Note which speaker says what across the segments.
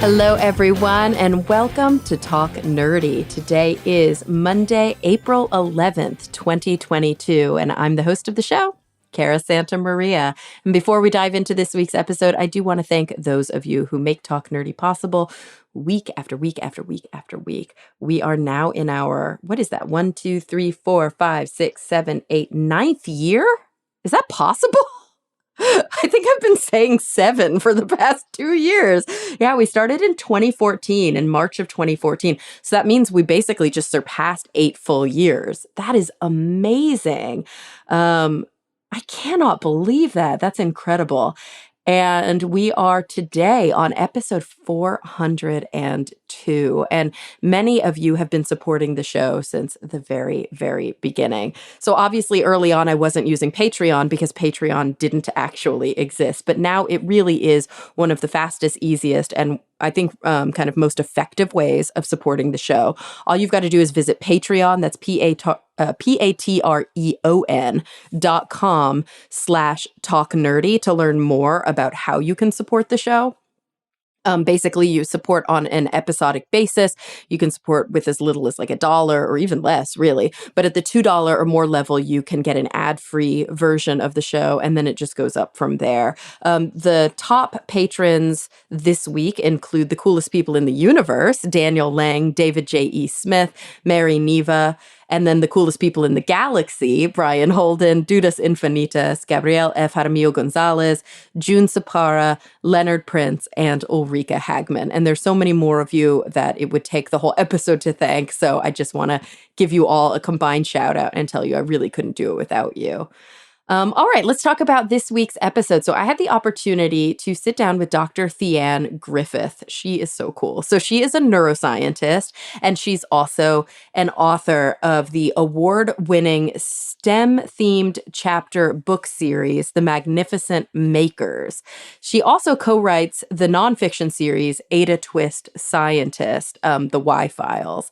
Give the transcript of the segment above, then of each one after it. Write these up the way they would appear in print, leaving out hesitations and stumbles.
Speaker 1: Hello, everyone, and welcome to Talk Nerdy. Today is Monday, April 11th, 2022, and I'm the host of the show, Cara Santa Maria. And before we dive into this week's episode, I do want to thank those of you who make Talk Nerdy possible week after week after week after week. We are now in our, what is that, 1, 2, 3, 4, 5, 6, 7, 8, 9th year? Is that possible? I think I've been saying 7 for the past 2 years. Yeah, we started in 2014, in March of 2014. So that means we basically just surpassed 8 full years. That is amazing. I cannot believe that. That's incredible. And we are today on episode 402. And many of you have been supporting the show since the very, very beginning. So obviously early on, I wasn't using Patreon because Patreon didn't actually exist. But now it really is one of the fastest, easiest, and I think kind of most effective ways of supporting the show. All you've got to do is visit Patreon. That's patreon.com/talknerdy to learn more about how you can support the show. Basically, you support on an episodic basis. You can support with as little as like $1 or even less, really. But at the $2 or more level, you can get an ad-free version of the show, and then it just goes up from there. The top patrons this week include the coolest people in the universe: Daniel Lang, David J.E. Smith, Mary Neva, and then the coolest people in the galaxy: Brian Holden, Dudas Infinitas, Gabriel F. Jaramillo Gonzalez, June Sapara, Leonard Prince, and Ulrika Hagman. And there's so many more of you that it would take the whole episode to thank. So I just want to give you all a combined shout out and tell you I really couldn't do it without you. All right, let's talk about this week's episode. So I had the opportunity to sit down with Dr. Theanne Griffith. She is so cool. So she is a neuroscientist, and she's also an author of the award-winning STEM-themed chapter book series, The Magnificent Makers. She also co-writes the nonfiction series Ada Twist Scientist, the Y-Files.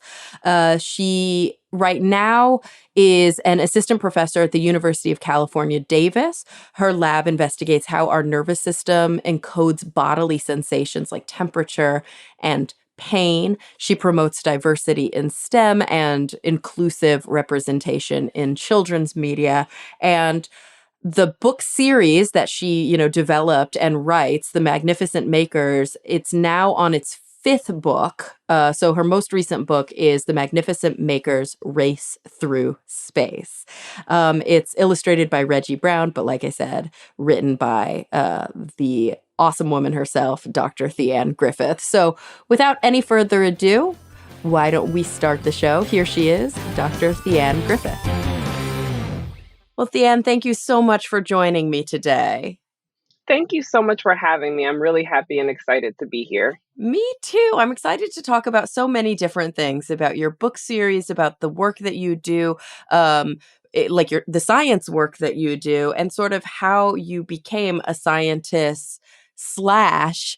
Speaker 1: She right now is an assistant professor at the University of California, Davis. Her lab investigates how our nervous system encodes bodily sensations like temperature and pain. She promotes diversity in STEM and inclusive representation in children's media. And the book series that she, developed and writes, The Magnificent Makers, it's now on its 5th book. So her most recent book is The Magnificent Makers Race Through Space. It's illustrated by Reggie Brown, but like I said, written by the awesome woman herself, Dr. Theanne Griffith. So without any further ado, why don't we start the show? Here she is, Dr. Theanne Griffith. Well, Theanne, thank you so much for joining me today.
Speaker 2: Thank you so much for having me. I'm really happy and excited to be here.
Speaker 1: Me too. I'm excited to talk about so many different things, about your book series, about the work that you do, the science work that you do, and sort of how you became a scientist slash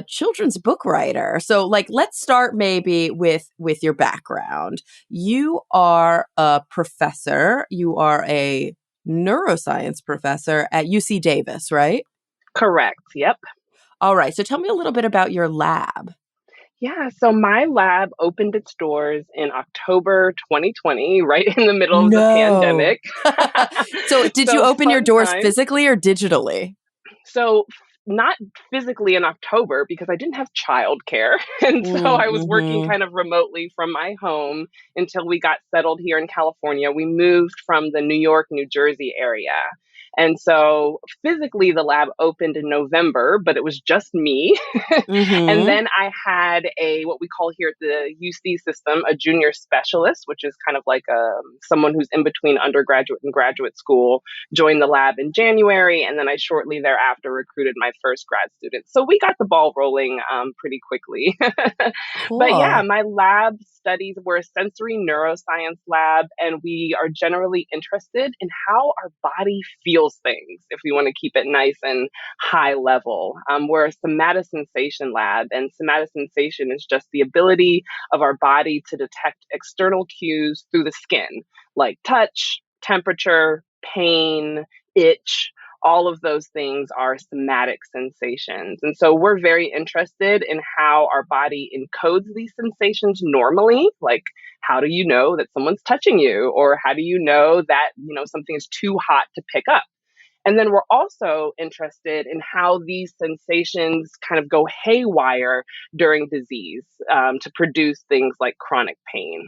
Speaker 1: children's book writer. So let's start maybe with your background. You are a professor. You are a neuroscience professor at UC Davis, right?
Speaker 2: Correct. Yep.
Speaker 1: All right. So tell me a little bit about your lab.
Speaker 2: Yeah. So my lab opened its doors in October 2020, right in the middle of the pandemic.
Speaker 1: So did you open your doors physically or digitally?
Speaker 2: So not physically in October because I didn't have childcare. And so I was working kind of remotely from my home until we got settled here in California. We moved from the New York, New Jersey area. And so physically the lab opened in November, but it was just me. And then I had what we call here at the UC system, a junior specialist, which is kind of like someone who's in between undergraduate and graduate school, joined the lab in January. And then I shortly thereafter recruited my first grad student. So we got the ball rolling pretty quickly.
Speaker 1: Cool.
Speaker 2: But yeah, my lab studies were a sensory neuroscience lab, and we are generally interested in how our body feels things, if we want to keep it nice and high level. We're a somatosensation lab, and somatosensation is just the ability of our body to detect external cues through the skin, like touch, temperature, pain, itch, all of those things are somatic sensations. And so we're very interested in how our body encodes these sensations normally. Like, how do you know that someone's touching you? Or how do you know that, something is too hot to pick up? And then we're also interested in how these sensations kind of go haywire during disease to produce things like chronic pain.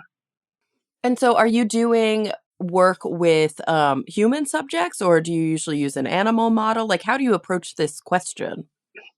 Speaker 1: And so are you doing work with human subjects, or do you usually use an animal model? Like, how do you approach this question?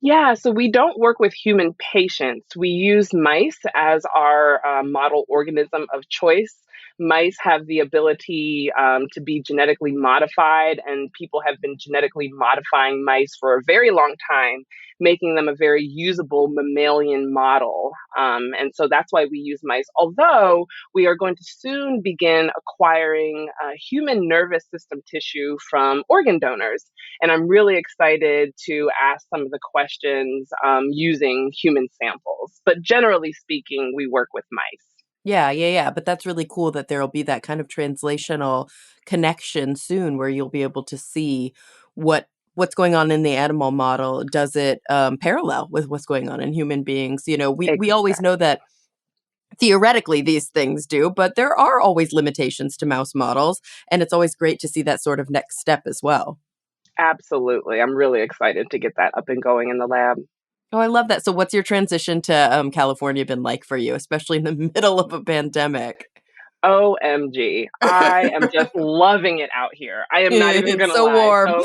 Speaker 2: Yeah, so we don't work with human patients. We use mice as our model organism of choice. Mice have the ability to be genetically modified, and people have been genetically modifying mice for a very long time, making them a very usable mammalian model. And so that's why we use mice. Although we are going to soon begin acquiring human nervous system tissue from organ donors. And I'm really excited to ask some of the questions using human samples. But generally speaking, we work with mice.
Speaker 1: Yeah, yeah, yeah. But that's really cool that there'll be that kind of translational connection soon where you'll be able to see what's going on in the animal model. Does it parallel with what's going on in human beings? We always know that theoretically these things do, but there are always limitations to mouse models. And it's always great to see that sort of next step as well.
Speaker 2: Absolutely. I'm really excited to get that up and going in the lab.
Speaker 1: Oh, I love that. So what's your transition to California been like for you, especially in the middle of a pandemic?
Speaker 2: OMG. I am just loving it out here. I am not even
Speaker 1: It's
Speaker 2: going to
Speaker 1: so
Speaker 2: lie.
Speaker 1: warm.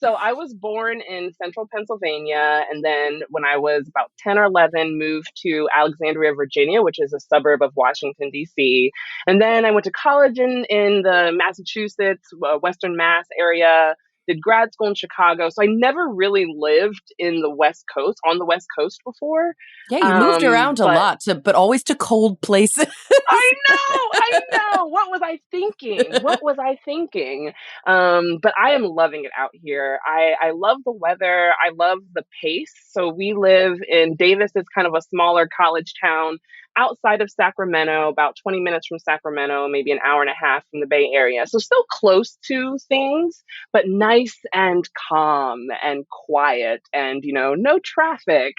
Speaker 2: So I was born in central Pennsylvania. And then when I was about 10 or 11, moved to Alexandria, Virginia, which is a suburb of Washington, D.C. And then I went to college in the Massachusetts, Western Mass area, did grad school in Chicago. So I never really lived in the West Coast, on the West Coast before.
Speaker 1: Yeah, you moved around a
Speaker 2: But
Speaker 1: lot, but always to cold places.
Speaker 2: I know, I know. What was I thinking? What was I thinking? But I am loving it out here. I love the weather. I love the pace. So we live in Davis. It's kind of a smaller college town outside of Sacramento, about 20 minutes from Sacramento, maybe an hour and a half from the Bay Area. So still close to things, but nice and calm and quiet and, no traffic.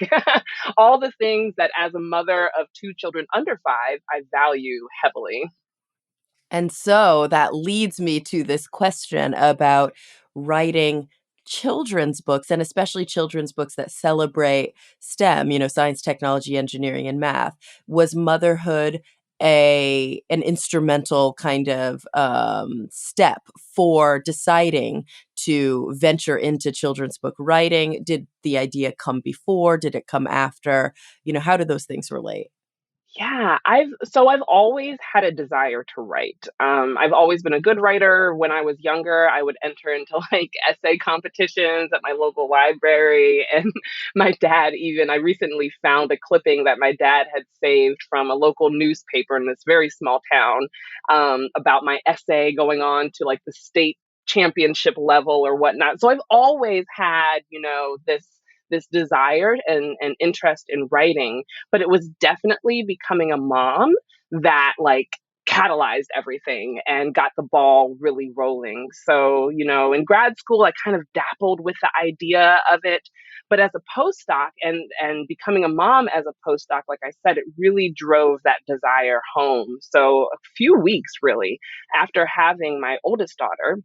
Speaker 2: All the things that as a mother of two children under 5, I value heavily.
Speaker 1: And so that leads me to this question about writing children's books, and especially children's books that celebrate STEM, science, technology, engineering, and math. Was motherhood an instrumental kind of step for deciding to venture into children's book writing? Did the idea come before? Did it come after? How do those things relate?
Speaker 2: Yeah, I've always had a desire to write. I've always been a good writer. When I was younger, I would enter into like essay competitions at my local library. And my dad, even, I recently found a clipping that my dad had saved from a local newspaper in this very small town about my essay going on to like the state championship level or whatnot. So I've always had, this desire and interest in writing, but it was definitely becoming a mom that like catalyzed everything and got the ball really rolling. So, in grad school, I kind of dappled with the idea of it. But as a postdoc and becoming a mom as a postdoc, like I said, it really drove that desire home. So a few weeks really after having my oldest daughter,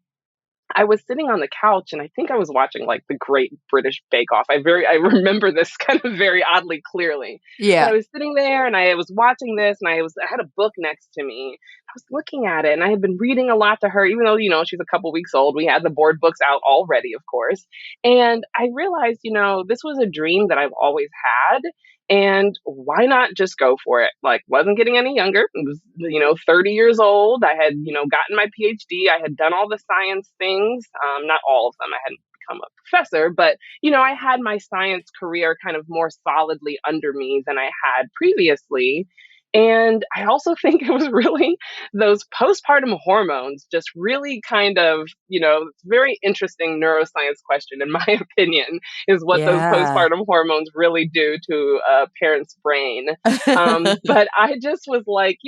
Speaker 2: I was sitting on the couch and I think I was watching like the Great British Bake Off. I remember this kind of very oddly clearly. But I
Speaker 1: Yeah.
Speaker 2: was sitting there and I was watching this and I had a book next to me. I was looking at it and I had been reading a lot to her, even though, she's a couple weeks old. We had the board books out already, of course. And I realized, this was a dream that I've always had. And why not just go for it? Like, wasn't getting any younger. It was, 30 years old. I had, gotten my PhD. I had done all the science things. Not all of them. I hadn't become a professor, but, I had my science career kind of more solidly under me than I had previously. And I also think it was really those postpartum hormones just really kind of, it's a very interesting neuroscience question, in my opinion, is what those
Speaker 1: Yeah.
Speaker 2: postpartum hormones really do to a parent's brain. But I just was like,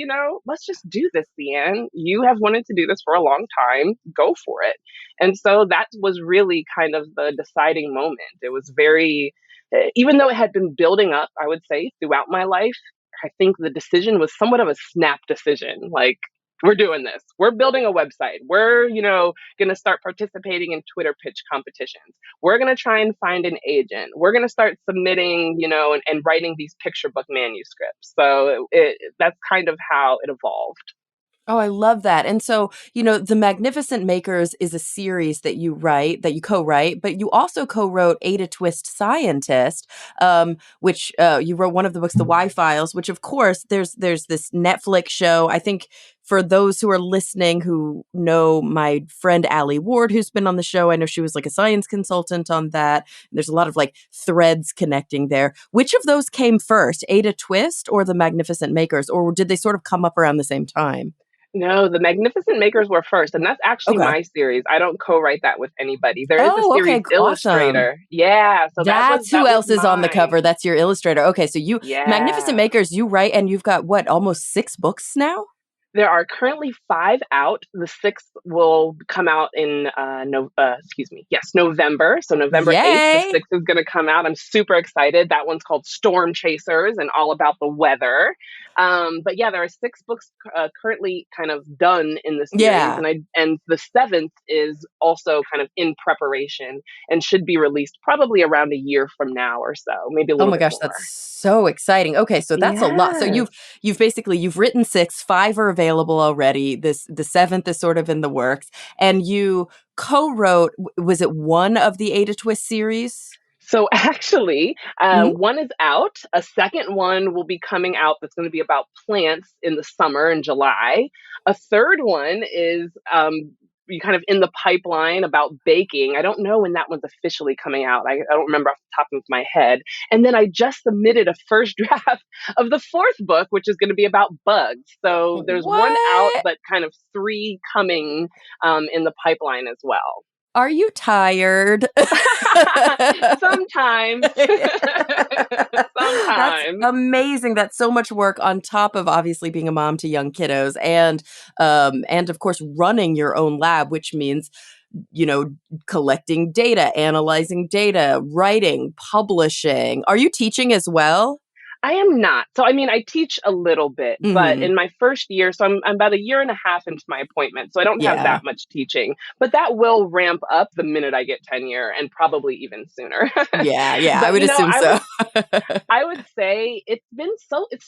Speaker 2: let's just do this, Theanne. You have wanted to do this for a long time. Go for it. And so that was really kind of the deciding moment. It was very, even though it had been building up, I would say, throughout my life, I think the decision was somewhat of a snap decision. Like, we're doing this. We're building a website. We're, going to start participating in Twitter pitch competitions. We're going to try and find an agent. We're going to start submitting, and writing these picture book manuscripts. So that's kind of how it evolved.
Speaker 1: Oh, I love that. And so, The Magnificent Makers is a series that you write, that you co-write, but you also co-wrote Ada Twist Scientist, which you wrote one of the books, The Y Files, which of course there's this Netflix show. I think for those who are listening who know my friend Allie Ward, who's been on the show, I know she was like a science consultant on that. There's a lot of like threads connecting there. Which of those came first, Ada Twist or The Magnificent Makers, or did they sort of come up around the same time?
Speaker 2: No, the Magnificent Makers were first, and that's actually
Speaker 1: Okay.
Speaker 2: my series. I don't co-write that with anybody. There is a
Speaker 1: Oh,
Speaker 2: series
Speaker 1: okay, awesome.
Speaker 2: illustrator. Yeah, so that was
Speaker 1: That's who
Speaker 2: that was
Speaker 1: else is on the
Speaker 2: mine.
Speaker 1: cover. That's your illustrator. Okay, so Magnificent
Speaker 2: Yeah.
Speaker 1: Makers, you write, and you've got what, almost 6 books now?
Speaker 2: There are currently 5 out. The 6th will come out in November. So November 8th, the
Speaker 1: Yay!
Speaker 2: 6th is going to come out. I'm super excited. That one's called Storm Chasers and all about the weather. But yeah, there are 6 books currently kind of done in the series,
Speaker 1: Yeah.
Speaker 2: and the 7th is also kind of in preparation and should be released probably around a year from now or so, maybe a
Speaker 1: Oh
Speaker 2: little
Speaker 1: my
Speaker 2: bit
Speaker 1: gosh,
Speaker 2: more.
Speaker 1: that's so exciting. Okay, so that's a lot. So
Speaker 2: Yes.
Speaker 1: you've written 6, 5 are available already. The 7th is sort of in the works, and you co-wrote. Was it one of the Ada Twist series?
Speaker 2: So actually,
Speaker 1: Mhm.
Speaker 2: one is out. A second one will be coming out that's going to be about plants in the summer in July. A third one is kind of in the pipeline about baking. I don't know when that one's officially coming out. I don't remember off the top of my head. And then I just submitted a first draft of the 4th book, which is going to be about bugs. So there's one out,
Speaker 1: What?
Speaker 2: but kind of 3 coming in the pipeline as well.
Speaker 1: Are you tired?
Speaker 2: Sometimes.
Speaker 1: That's
Speaker 2: Sometimes.
Speaker 1: amazing. That's so much work on top of obviously being a mom to young kiddos and of course running your own lab, which means you know collecting data, analyzing data, writing, publishing. Are you teaching as well?
Speaker 2: I am not. So, I mean, I teach a little bit, but
Speaker 1: Mhm.
Speaker 2: in my first year, so I'm about a year and a half into my appointment, so I don't have
Speaker 1: Yeah.
Speaker 2: that much teaching, but that will ramp up the minute I get tenure and probably even sooner.
Speaker 1: Yeah, yeah, I
Speaker 2: But,
Speaker 1: would assume
Speaker 2: I would
Speaker 1: so.
Speaker 2: I would say it's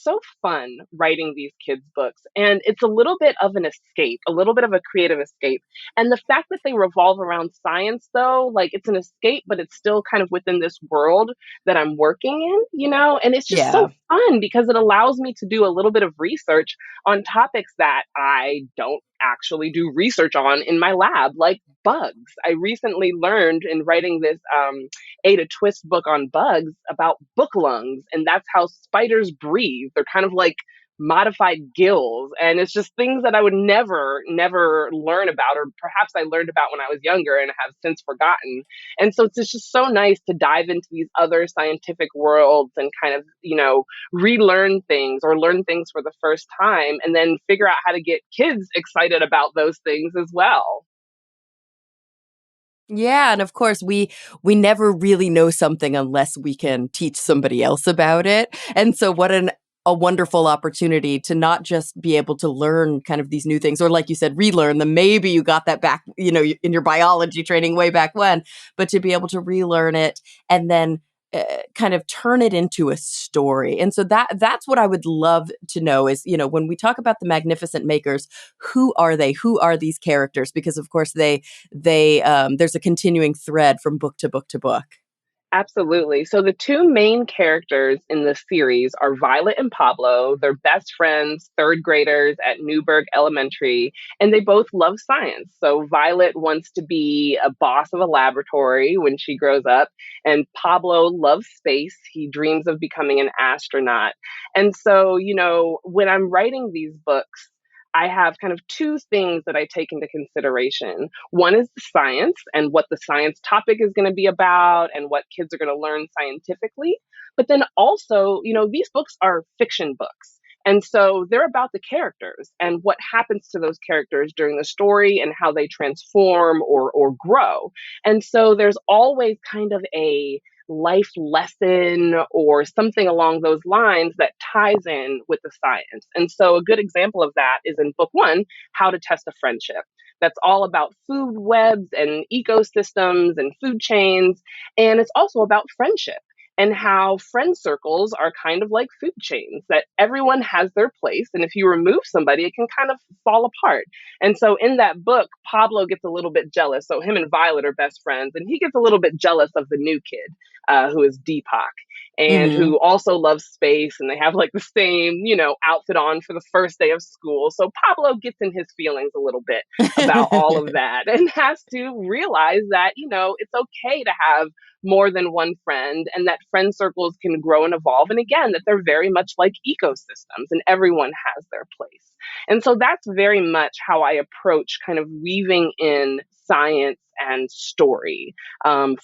Speaker 2: so fun writing these kids' books. And it's a little bit of an escape, a little bit of a creative escape. And the fact that they revolve around science, though, like it's an escape, but it's still kind of within this world that I'm working in, And it's just so
Speaker 1: Yeah.
Speaker 2: fun because it allows me to do a little bit of research on topics that I don't actually do research on in my lab, like bugs. I recently learned in writing this Ada Twist book on bugs about book lungs, and that's how spiders breathe. They're kind of like modified gills, and it's just things that I would never learn about, or perhaps I learned about when I was younger and have since forgotten. And so it's just so nice to dive into these other scientific worlds and kind of relearn things or learn things for the first time, and then figure out how to get kids excited about those things as well.
Speaker 1: Yeah, and of course we never really know something unless we can teach somebody else about it. And so what a wonderful opportunity to not just be able to learn kind of these new things or like you said relearn them. Maybe you got that back, in your biology training way back when, but to be able to relearn it and then kind of turn it into a story. And so that's what I would love to know is, when we talk about the Magnificent Makers, who are they? Who are these characters? Because of course they there's a continuing thread from book to book to book.
Speaker 2: Absolutely. So the two main characters in the series are Violet and Pablo. They're best friends, third graders at Newburgh Elementary, and they both love science. So Violet wants to be a boss of a laboratory when she grows up, and Pablo loves space. He dreams of becoming an astronaut. And so, when I'm writing these books, I have kind of two things that I take into consideration. One is the science and what the science topic is going to be about and what kids are going to learn scientifically. But then also, these books are fiction books. And so they're about the characters and what happens to those characters during the story and how they transform or grow. And so there's always kind of a life lesson or something along those lines that ties in with the science. And so a good example of that is in book one, How to Test a Friendship. That's all about food webs and ecosystems and food chains. And it's also about friendship and how friend circles are kind of like food chains, that everyone has their place. And if you remove somebody, it can kind of fall apart. And so in that book, Pablo gets a little bit jealous. So him and Violet are best friends, and he gets a little bit jealous of the new kid, who is Deepak, and
Speaker 1: Hmm.
Speaker 2: who also loves space. And they have like the same, outfit on for the first day of school. So Pablo gets in his feelings a little bit about all of that and has to realize that, it's okay to have more than one friend and that friend circles can grow and evolve. And again, that they're very much like ecosystems and everyone has their place. And so that's very much how I approach kind of weaving in science and story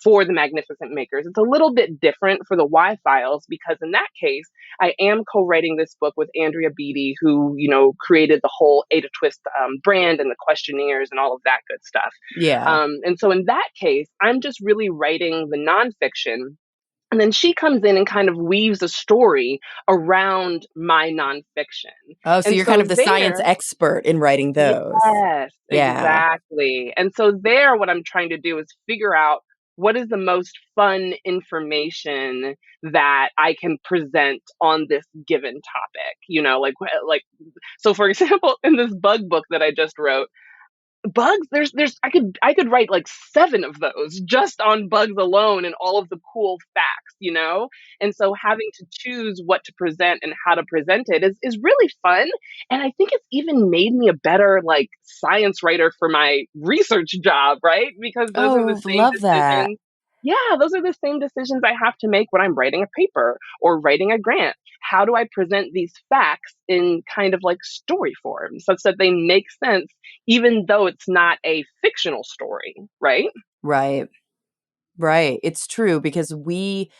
Speaker 2: for the Magnificent Makers. It's a little bit different for the Y Files because in that case, I am co-writing this book with Andrea Beatty, who created the whole Ada Twist brand and the questionnaires and all of that good stuff.
Speaker 1: Yeah.
Speaker 2: And so in that case, I'm just really writing the nonfiction. And then she comes in and kind of weaves a story around my nonfiction.
Speaker 1: Oh, so
Speaker 2: And
Speaker 1: you're kind
Speaker 2: so
Speaker 1: of the science
Speaker 2: there,
Speaker 1: expert in writing those.
Speaker 2: yes,
Speaker 1: Yeah.
Speaker 2: exactly. And so there, what I'm trying to do is figure out what is the most fun information that I can present on this given topic. So for example, in this bug book that I just wrote, bugs, there's I could write like seven of those just on bugs alone and all of the cool facts. And so having to choose what to present and how to present it is really fun. And I think it's even made me a better like science writer for my research job, right? Because those are the
Speaker 1: Oh,
Speaker 2: same
Speaker 1: love that.
Speaker 2: decisions. Yeah, those are the same decisions I have to make when I'm writing a paper or writing a grant. How do I present these facts in kind of like story form such that they make sense even though it's not a fictional story, right?
Speaker 1: Right. Right. It's true because we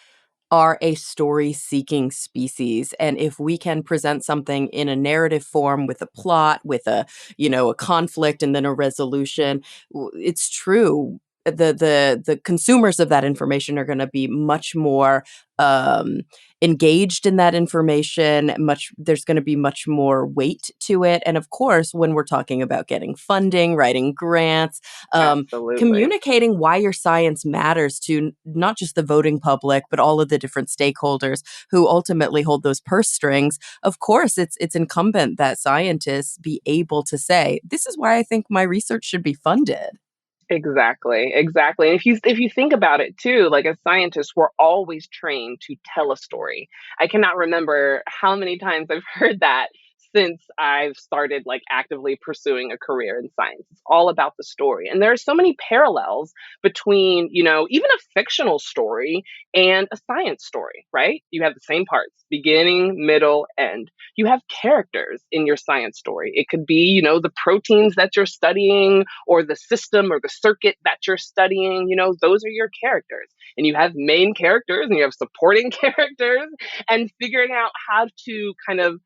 Speaker 1: are a story seeking species. And if we can present something in a narrative form with a plot, with a conflict and then a resolution, it's true. The consumers of that information are going to be much more um, engaged in that information. There's going to be much more weight to it. And of course, when we're talking about getting funding, writing grants,
Speaker 2: Absolutely.
Speaker 1: communicating why your science matters to not just the voting public, but all of the different stakeholders who ultimately hold those purse strings. Of course, it's incumbent that scientists be able to say, this is why I think my research should be funded.
Speaker 2: Exactly, exactly. And if you think about it too, like as scientists, we're always trained to tell a story. I cannot remember how many times I've heard that since I've started like actively pursuing a career in science. It's all about the story. And there are so many parallels between, even a fictional story and a science story, right? You have the same parts, beginning, middle, end. You have characters in your science story. It could be, the proteins that you're studying or the system or the circuit that you're studying, those are your characters. And you have main characters and you have supporting characters, and figuring out how to kind of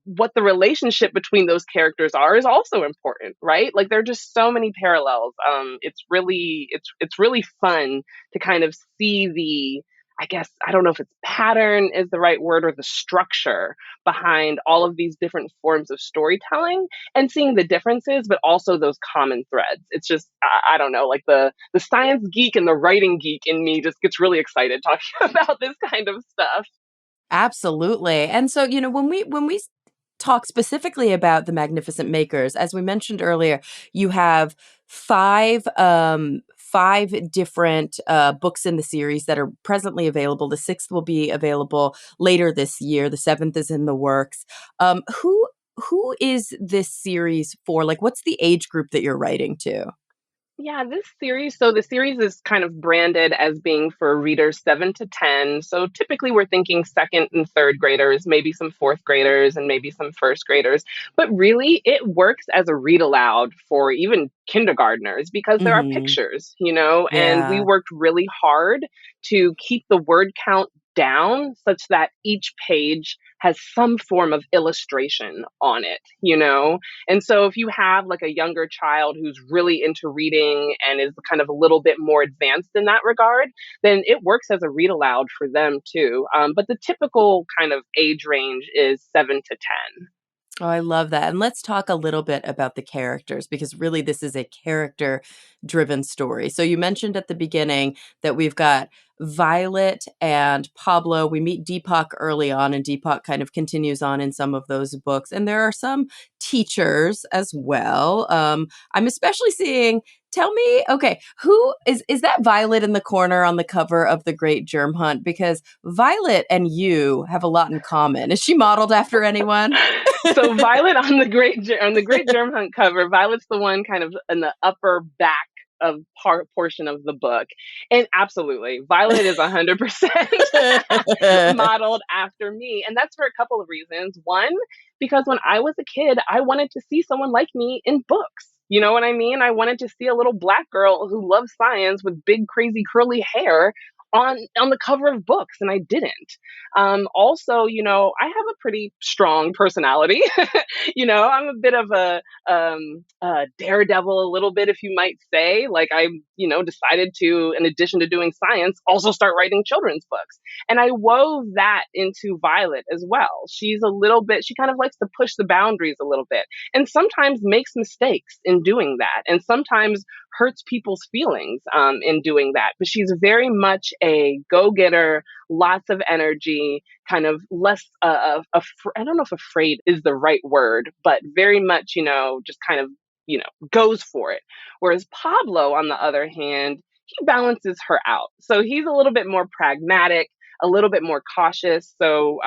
Speaker 2: what the relationship between those characters are is also important, right? Like there are just so many parallels. It's really fun to kind of see the, I guess I don't know if it's pattern is the right word or the structure behind all of these different forms of storytelling and seeing the differences, but also those common threads. It's just I don't know, like the science geek and the writing geek in me just gets really excited talking about this kind of stuff.
Speaker 1: Absolutely. And so, when we talk specifically about the Magnificent Makers, as we mentioned earlier, you have 5 different books in the series that are presently available. The 6th will be available later this year. The 7th is in the works. Who is this series for? Like, what's the age group that you're writing to?
Speaker 2: Yeah, this series, so the series is kind of branded as being for readers 7 to 10. So typically we're thinking second and third graders, maybe some fourth graders, and maybe some first graders. But really, it works as a read aloud for even kindergartners because there are
Speaker 1: Hmm.
Speaker 2: pictures, you know, and we
Speaker 1: Yeah.
Speaker 2: worked really hard to keep the word count down such that each page has some form of illustration on it, you know? And so if you have like a younger child who's really into reading and is kind of a little bit more advanced in that regard, then it works as a read aloud for them too. But the typical kind of age range is 7 to 10.
Speaker 1: Oh, I love that. And let's talk a little bit about the characters because really this is a character driven story. So you mentioned at the beginning that we've got Violet and Pablo. We meet Deepak early on, and Deepak kind of continues on in some of those books. And there are some teachers as well. I'm especially seeing. Tell me, okay, who is that Violet in the corner on the cover of The Great Germ Hunt? Because Violet and you have a lot in common. Is she modeled after anyone?
Speaker 2: So Violet on the Great Germ Hunt cover, Violet's the one kind of in the upper back of part portion of the book. And absolutely, Violet is 100% modeled after me. And that's for a couple of reasons. One, because when I was a kid, I wanted to see someone like me in books. You know what I mean? I wanted to see a little black girl who loves science with big, crazy, curly hair on the cover of books, and I didn't. Also, you know, I have a pretty strong personality. You know, I'm a bit of a daredevil, a little bit, if you might say. Like, I, you know, decided to, in addition to doing science, also start writing children's books. And I wove that into Violet as well. She's a little bit, she kind of likes to push the boundaries a little bit and sometimes makes mistakes in doing that. And sometimes hurts people's feelings in doing that. But she's very much a go getter, lots of energy, kind of less, I don't know if afraid is the right word, but very much, you know, just kind of, you know, goes for it. Whereas Pablo, on the other hand, he balances her out. So he's a little bit more pragmatic, a little bit more cautious. So,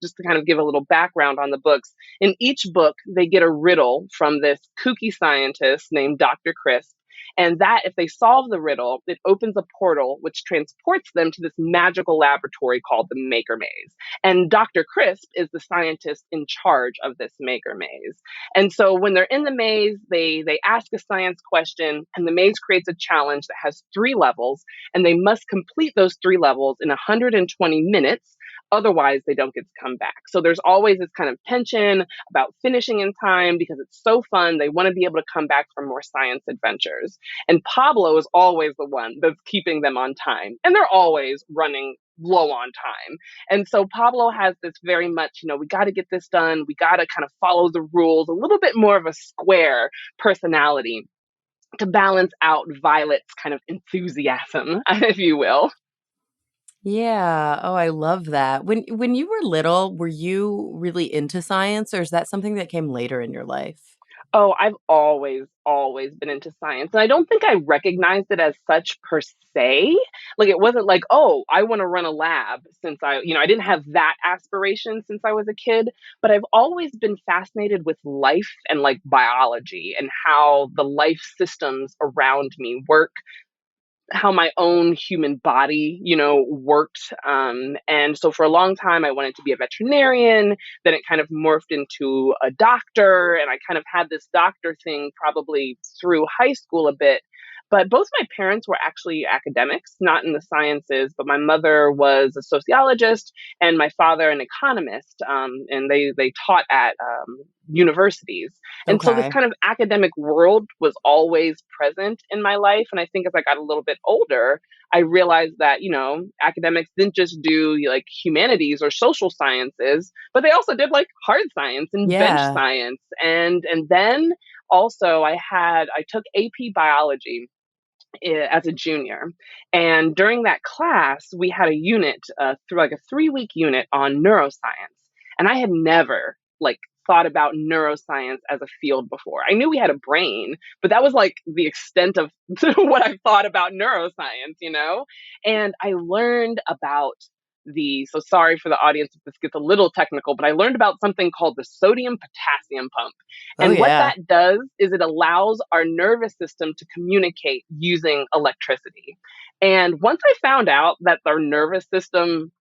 Speaker 2: just to kind of give a little background on the books, in each book, they get a riddle from this kooky scientist named Dr. Chris. And that, if they solve the riddle, it opens a portal which transports them to this magical laboratory called the Maker Maze. And Dr. Crisp is the scientist in charge of this Maker Maze. And so when they're in the maze, they ask a science question, and the maze creates a challenge that has 3 levels, and they must complete those 3 levels in 120 minutes. Otherwise, they don't get to come back. So there's always this kind of tension about finishing in time because it's so fun. They want to be able to come back for more science adventures. And Pablo is always the one that's keeping them on time. And they're always running low on time. And so Pablo has this very much, you know, we got to get this done. We got to kind of follow the rules, a little bit more of a square personality to balance out Violet's kind of enthusiasm, if you will.
Speaker 1: Yeah. Oh, I love that. When you were little, were you really into science, or is that something that came later in your life?
Speaker 2: Oh, I've always been into science. And I don't think I recognized it as such per se. Like, it wasn't like, oh, I want to run a lab since I didn't have that aspiration since I was a kid. But I've always been fascinated with life and like biology and how the life systems around me work, how my own human body, you know, worked. And so for a long time, I wanted to be a veterinarian. Then it kind of morphed into a doctor. And I kind of had this doctor thing probably through high school a bit. But both my parents were actually academics, not in the sciences, but my mother was a sociologist and my father an economist. And they taught at universities. And so this
Speaker 1: Okay.
Speaker 2: kind of academic world was always present in my life. And I think as I got a little bit older, I realized that, you know, academics didn't just do like humanities or social sciences, but they also did like hard science and bench
Speaker 1: Yeah.
Speaker 2: science. And then also I took AP biology as a junior. And during that class, we had a unit through like a 3-week unit on neuroscience. And I had never like thought about neuroscience as a field before. I knew we had a brain, but that was like the extent of what I thought about neuroscience, you know? And I learned about so sorry for the audience if this gets a little technical, but I learned about something called the sodium potassium pump.
Speaker 1: Oh
Speaker 2: And what
Speaker 1: yeah.
Speaker 2: that does is it allows our nervous system to communicate using electricity. And once I found out that our nervous system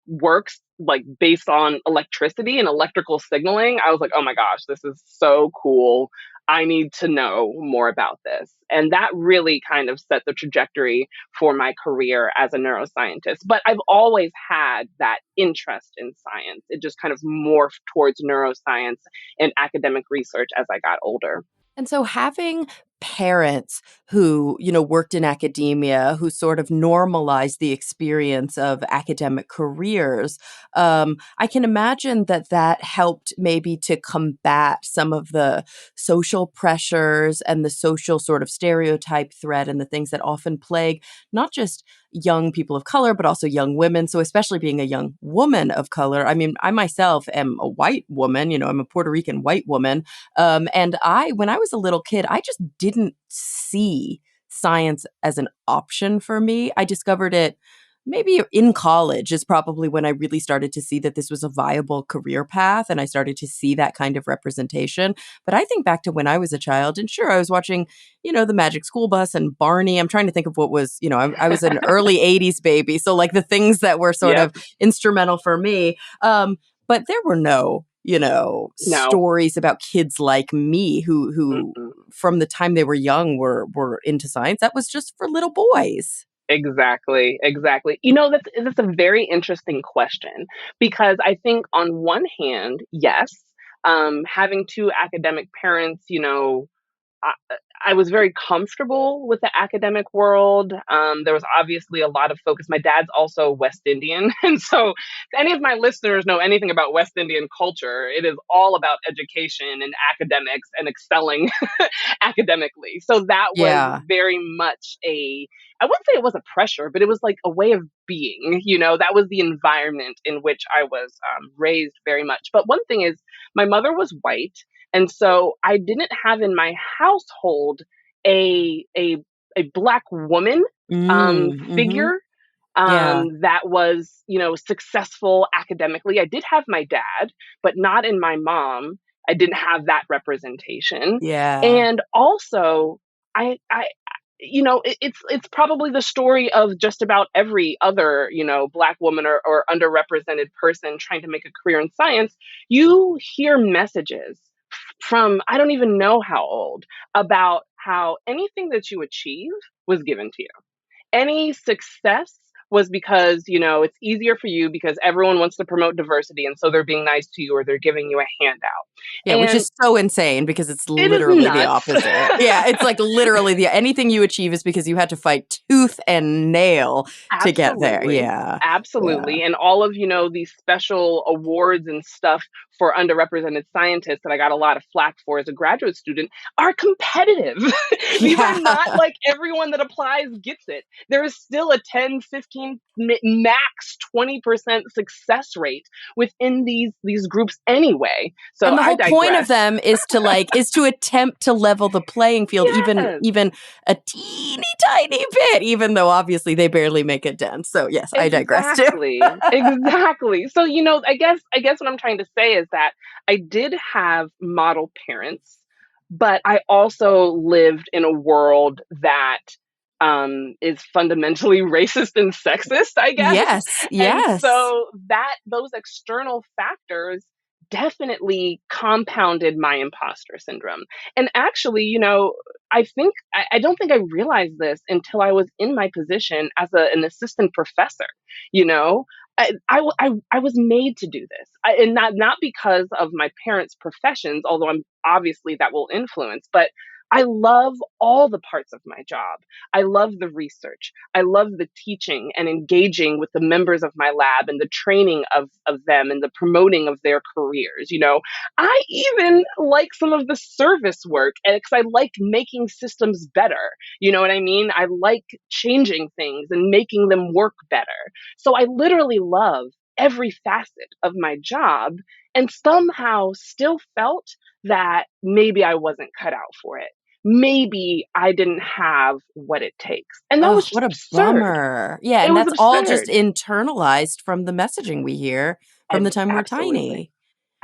Speaker 2: works like based on electricity and electrical signaling, I was like, oh my gosh, this is so cool. I need to know more about this. And that really kind of set the trajectory for my career as a neuroscientist. But I've always had that interest in science. It just kind of morphed towards neuroscience and academic research as I got older.
Speaker 1: And so having parents who, worked in academia, who sort of normalized the experience of academic careers, I can imagine that that helped maybe to combat some of the social pressures and the social sort of stereotype threat and the things that often plague not just young people of color, but also young women. So especially being a young woman of color, I mean, I myself am a white woman, I'm a Puerto Rican white woman. And when I was a little kid, I just didn't see science as an option for me. I discovered it maybe in college is probably when I really started to see that this was a viable career path. And I started to see that kind of representation. But I think back to when I was a child, and sure, I was watching, the Magic School Bus and Barney. I'm trying to think of what was, I was an early 80s baby. So like the things that were sort
Speaker 2: Yep.
Speaker 1: of instrumental for me. But there were no
Speaker 2: No.
Speaker 1: stories about kids like me who
Speaker 2: Mm-mm.
Speaker 1: from the time they were young were into science. That was just for little boys.
Speaker 2: Exactly, exactly. That's a very interesting question because I think on one hand, yes, having two academic parents, I, I was very comfortable with the academic world. There was obviously a lot of focus. My dad's also West Indian. And so, if any of my listeners know anything about West Indian culture, it is all about education and academics and excelling academically. So, that was
Speaker 1: Yeah.
Speaker 2: very much I wouldn't say it was a pressure, but it was like a way of being. That was the environment in which I was raised very much. But one thing is, my mother was white. And so I didn't have in my household a a a black woman
Speaker 1: Mm-hmm.
Speaker 2: figure
Speaker 1: Yeah.
Speaker 2: that was, successful academically. I did have my dad, but not in my mom. I didn't have that representation.
Speaker 1: Yeah.
Speaker 2: And also, I it's probably the story of just about every other, black woman or underrepresented person trying to make a career in science. You hear messages from I don't even know how old about how anything that you achieve was given to you. Any success was because, it's easier for you because everyone wants to promote diversity and so they're being nice to you or they're giving you a handout.
Speaker 1: Yeah, which
Speaker 2: And
Speaker 1: is so insane because it's
Speaker 2: it is
Speaker 1: literally the
Speaker 2: nuts.
Speaker 1: opposite. Yeah, it's like literally anything you achieve is because you had to fight tooth and nail to get there.
Speaker 2: Absolutely.
Speaker 1: Yeah. Yeah.
Speaker 2: Absolutely. And all of, these special awards and stuff for underrepresented scientists that I got a lot of flack for as a graduate student are competitive. These are
Speaker 1: Yeah.
Speaker 2: not like everyone that applies gets it. There is still a 10, 15, max 20% success rate within these groups anyway. So
Speaker 1: And the
Speaker 2: I
Speaker 1: whole point of
Speaker 2: digress.
Speaker 1: them is to attempt to level the playing field
Speaker 2: Yes.
Speaker 1: even a teeny tiny bit, even though obviously they barely make a dent. So yes, I digress too.
Speaker 2: Exactly. Exactly. So, I guess what I'm trying to say is that I did have model parents, but I also lived in a world that is fundamentally racist and sexist, I guess.
Speaker 1: Yes,
Speaker 2: And
Speaker 1: yes.
Speaker 2: so that those external factors definitely compounded my imposter syndrome. And actually, I don't think I realized this until I was in my position as an assistant professor. You know, I was made to do this, and not because of my parents' professions, although I'm obviously that will influence, but I love all the parts of my job. I love the research. I love the teaching and engaging with the members of my lab and the training of them and the promoting of their careers. I even like some of the service work because I like making systems better. You know what I mean? I like changing things and making them work better. So I literally love every facet of my job. and somehow still felt that maybe I wasn't cut out for it. Maybe I didn't have what it takes. And that
Speaker 1: Oh,
Speaker 2: was just
Speaker 1: what a
Speaker 2: absurd.
Speaker 1: bummer. Yeah,
Speaker 2: It
Speaker 1: and
Speaker 2: was
Speaker 1: that's all just
Speaker 2: absurd.
Speaker 1: internalized from the messaging we hear from the time we're
Speaker 2: Absolutely.
Speaker 1: tiny.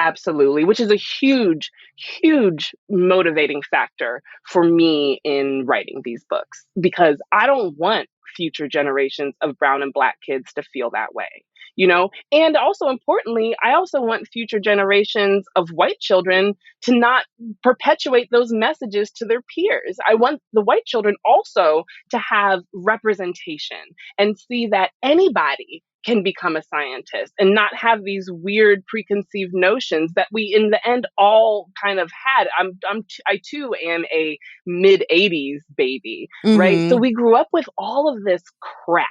Speaker 2: Absolutely, which is a huge, huge motivating factor for me in writing these books because I don't want future generations of brown and black kids to feel that way, you know? And also importantly, I also want future generations of white children to not perpetuate those messages to their peers. I want the white children also to have representation and see that anybody can become a scientist and not have these weird preconceived notions that we in the end all kind of had. I too am a mid 80s baby, right? So
Speaker 1: Mhm.
Speaker 2: we grew up with all of this crap,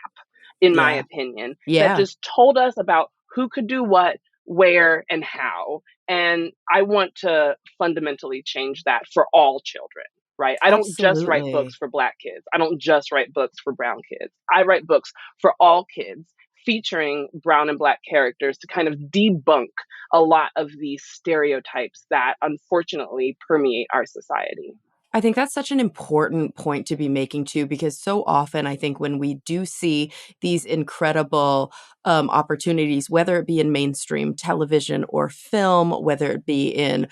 Speaker 2: in my
Speaker 1: Yeah.
Speaker 2: opinion, that
Speaker 1: Yeah.
Speaker 2: just told us about who could do what, where, and how. And I want to fundamentally change that for all children, right? I don't just write books
Speaker 1: Absolutely.
Speaker 2: for black kids. I don't just write books for brown kids. I write books for all kids featuring brown and black characters to kind of debunk a lot of these stereotypes that unfortunately permeate our society.
Speaker 1: I think that's such an important point to be making too, because so often I think when we do see these incredible opportunities, whether it be in mainstream television or film, whether it be in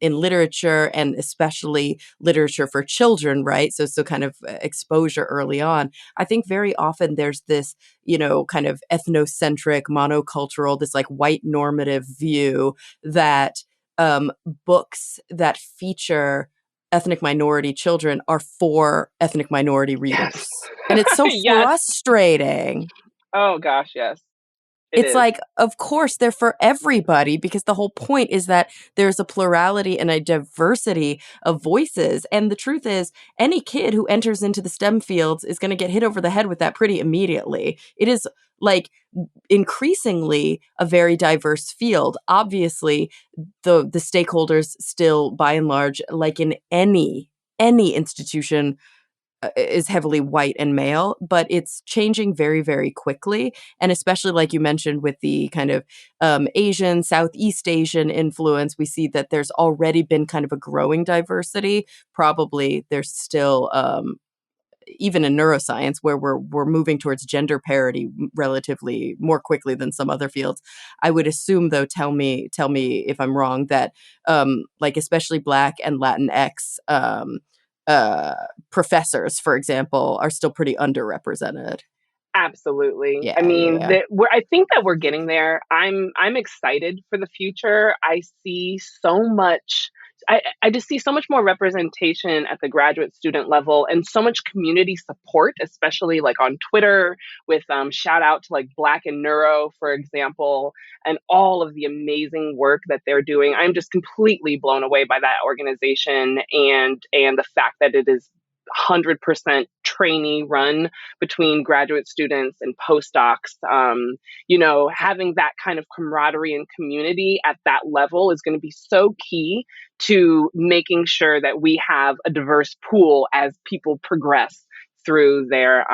Speaker 1: literature and especially literature for children, right? So kind of exposure early on. I think very often there's this, kind of ethnocentric, monocultural, this like white normative view that books that feature ethnic minority children are for ethnic minority
Speaker 2: Yes.
Speaker 1: readers. And it's so
Speaker 2: Yes.
Speaker 1: frustrating.
Speaker 2: Oh gosh, yes. It
Speaker 1: It's
Speaker 2: is.
Speaker 1: like, of course, they're for everybody because the whole point is that there's a plurality and a diversity of voices. And the truth is, any kid who enters into the STEM fields is going to get hit over the head with that pretty immediately. It is like increasingly a very diverse field. Obviously, the stakeholders still, by and large, like in any institution, is heavily white and male, but it's changing very, very quickly. And especially, like you mentioned, with the kind of Asian, Southeast Asian influence, we see that there's already been kind of a growing diversity. Probably there's still, even in neuroscience, where we're moving towards gender parity relatively more quickly than some other fields. I would assume, though, tell me if I'm wrong, that like especially Black and Latinx uh, professors, for example, are still pretty underrepresented.
Speaker 2: Absolutely. I
Speaker 1: Yeah, yeah,
Speaker 2: mean,
Speaker 1: yeah.
Speaker 2: I think that we're getting there. I'm excited for the future. I see so much. I just see so much more representation at the graduate student level and so much community support, especially like on Twitter with shout out to like Black and Neuro, for example, and all of the amazing work that they're doing. I'm just completely blown away by that organization and the fact that it is 100% trainee run between graduate students and postdocs. Having that kind of camaraderie and community at that level is going to be so key to making sure that we have a diverse pool as people progress through their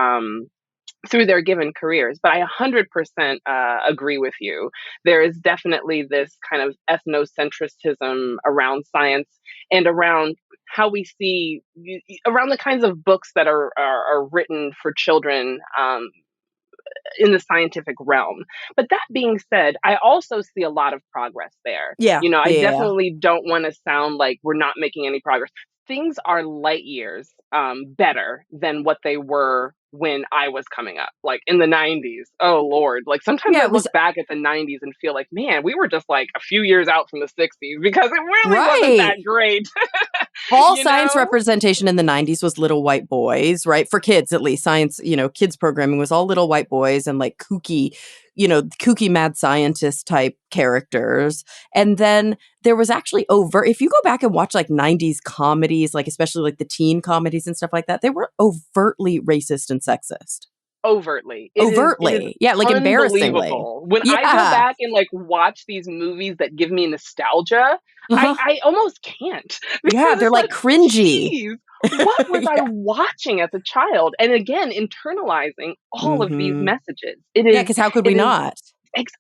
Speaker 2: given careers. But I 100% agree with you. There is definitely this kind of ethnocentrism around science and around how we see, around the kinds of books that are written for children in the scientific realm. But that being said, I also see a lot of progress there.
Speaker 1: Yeah,
Speaker 2: I
Speaker 1: yeah, yeah.
Speaker 2: definitely don't want to sound like we're not making any progress. Things are light years better than what they were when I was coming up, like in the 90s. Oh, Lord. Like sometimes
Speaker 1: Yeah,
Speaker 2: I
Speaker 1: it was
Speaker 2: look back at the 90s and feel like, man, we were just like a few years out from the 60s because it really wasn't
Speaker 1: right.
Speaker 2: that great,
Speaker 1: All
Speaker 2: you
Speaker 1: science
Speaker 2: know?
Speaker 1: representation in the 90s was little white boys, right? For kids, at least. Science, kids programming was all little white boys and like kooky mad scientist type characters. And then there was actually if you go back and watch like 90s comedies, like especially like the teen comedies and stuff like that, they were overtly racist and sexist.
Speaker 2: Overtly. It is
Speaker 1: Overtly. Yeah, like embarrassingly.
Speaker 2: unbelievable. When I go
Speaker 1: Yeah.
Speaker 2: back and like watch these movies that give me nostalgia, I
Speaker 1: Uh-huh.
Speaker 2: I almost can't
Speaker 1: Yeah,
Speaker 2: because
Speaker 1: they're
Speaker 2: it's
Speaker 1: like
Speaker 2: like,
Speaker 1: cringy.
Speaker 2: geez, what was I
Speaker 1: Yeah.
Speaker 2: watching as a child? And again, internalizing all of these
Speaker 1: Mhm.
Speaker 2: messages. It
Speaker 1: Yeah,
Speaker 2: is
Speaker 1: because how could we
Speaker 2: it is
Speaker 1: not?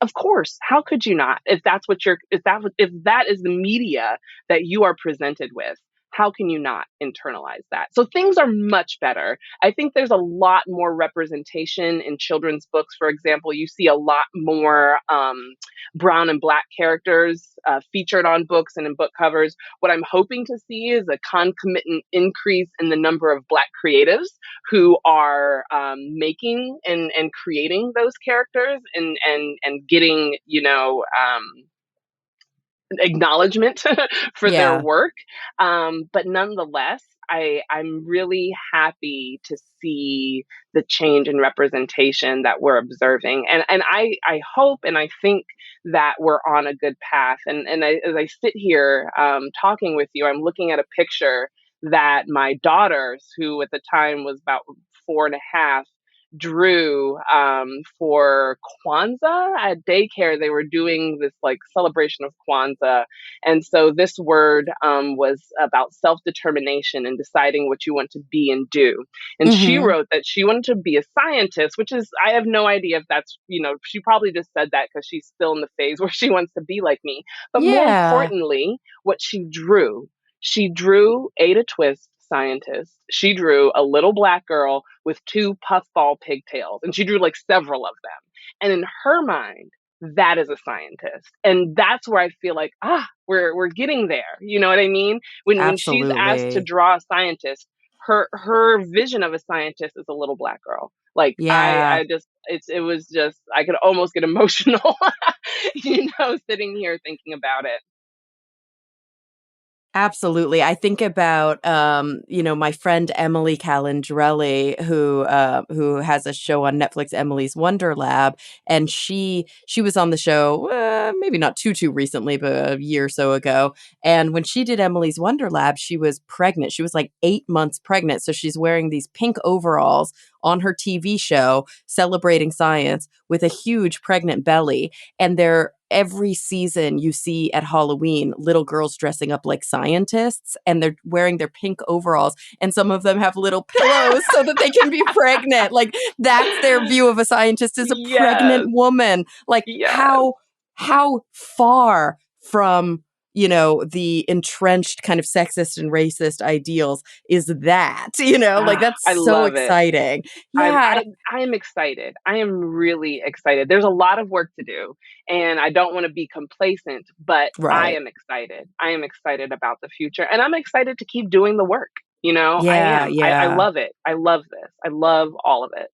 Speaker 2: Of course, how could you not? If that's what you're, if that is the media that you are presented with, how can you not internalize that? So things are much better. I think there's a lot more representation in children's books. For example, you see a lot more brown and black characters featured on books and in book covers. What I'm hoping to see is a concomitant increase in the number of black creatives who are making and creating those characters and getting, acknowledgement for their
Speaker 1: Yeah,
Speaker 2: work. But nonetheless, I'm really happy to see the change in representation that we're observing. And I hope and I think that we're on a good path. As I sit here talking with you, I'm looking at a picture that my daughters, who at the time was about 4.5, drew for Kwanzaa at daycare. They were doing this like celebration of Kwanzaa. And so this word was about self determination and deciding what you want to be and do. And she
Speaker 1: hmm,
Speaker 2: wrote that she wanted to be a scientist, which is, I have no idea if that's, she probably just said that because she's still in the phase where she wants to be like me. But more
Speaker 1: yeah,
Speaker 2: importantly, what she drew Ada Twist, scientist. She drew a little black girl with two puffball pigtails, and she drew like several of them. And in her mind, that is a scientist, and that's where I feel like we're getting there. You know what I mean? When she's asked to
Speaker 1: absolutely,
Speaker 2: draw a scientist, her vision of a scientist is a little black girl. Like
Speaker 1: yeah.
Speaker 2: I just it was just I could almost get emotional, sitting here thinking about it.
Speaker 1: Absolutely. I think about, my friend Emily Calandrelli, who has a show on Netflix, Emily's Wonder Lab, and she was on the show, maybe not too recently, but a year or so ago. And when she did Emily's Wonder Lab, she was pregnant. She was like 8 months pregnant, so she's wearing these pink overalls on her TV show, celebrating science with a huge pregnant belly. And they're every season you see at Halloween little girls dressing up like scientists and they're wearing their pink overalls and some of them have little pillows so that they can be pregnant. Like that's their view of a scientist is a pregnant
Speaker 2: Yes,
Speaker 1: woman. Like
Speaker 2: yes.
Speaker 1: how far from the entrenched kind of sexist and racist ideals is that, like that's
Speaker 2: I
Speaker 1: so
Speaker 2: love it.
Speaker 1: exciting.
Speaker 2: I'm
Speaker 1: Yeah.
Speaker 2: I I am excited. I am really excited. There's a lot of work to do, and I don't want to be complacent, but I
Speaker 1: Right.
Speaker 2: am excited. I am excited about the future, and I'm excited to keep doing the work. I
Speaker 1: Yeah,
Speaker 2: am. I
Speaker 1: yeah.
Speaker 2: love it. I love this. I love all of it.